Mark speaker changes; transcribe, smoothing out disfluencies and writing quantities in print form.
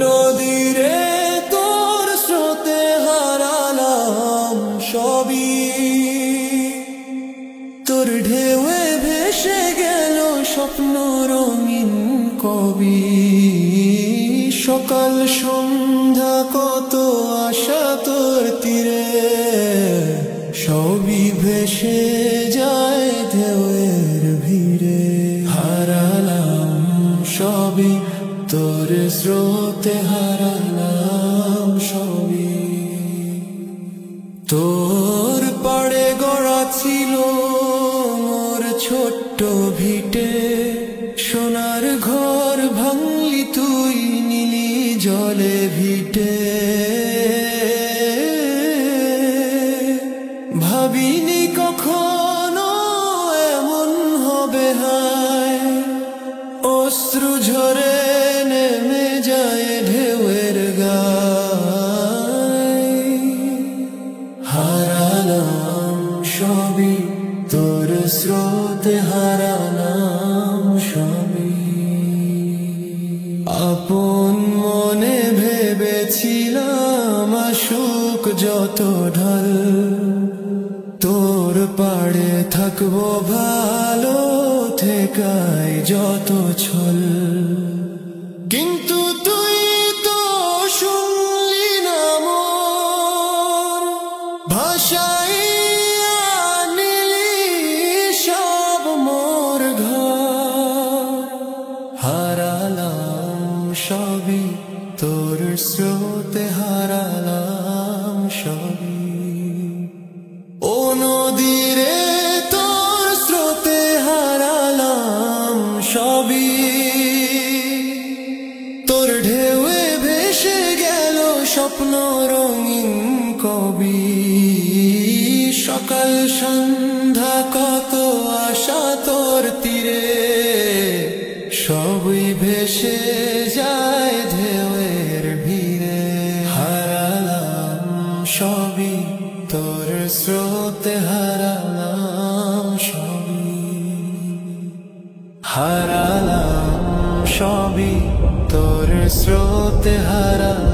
Speaker 1: নদীরে তোর স্রোতে হারালাম সবই, তোর ঢেউয়ে ভেসে গেল স্বপ্ন রঙিন কবি। সকাল সন্ধ্যা কত আশা তোর তীরে, সবই ভেসে যায় ঢেউয়ের ভিড়ে। হারালাম সবই তোর স্রোতে, হারালাম সবই। তোর পাড়ে গড়া ছিল মোর ছোট্ট ভিটে, সোনার ঘর ভাঙলি তুই নীলি জলে ভিটে। ভাবিনি কখনো এমন হবে হায়, অশ্রু ঝরে নেমে যায় ঢেউয়ের গায়। হারালাম সবই তোর স্রোতে, হারালাম সবই। আপন মনে ভেবেছিলাম আসুক যত ঢল, তোর পাড়ে থাকবো ভালো থেকাই যত ছল। কিন্তু তুই তো শুনলি না মোর ভাষাই, আনিলি সব মোর ঘর। হারালাম সবই তোর স্রোতে, হারালাম সবই। ও নদীরে তোর স্রোতে হারালাম সবই, তোর ঢেউয়ে ভেসে গেল স্বপ্ন রঙিন কবি। সকাল সন্ধ্যা কত আশা তোর তীরে, সবই ভেসে যায় ঢেউয়ের ভিড়ে। হারালাম সবই তোর স্রোতে, হারালাম সবই। হারালাম সবই তোর স্রোতে, হারালাম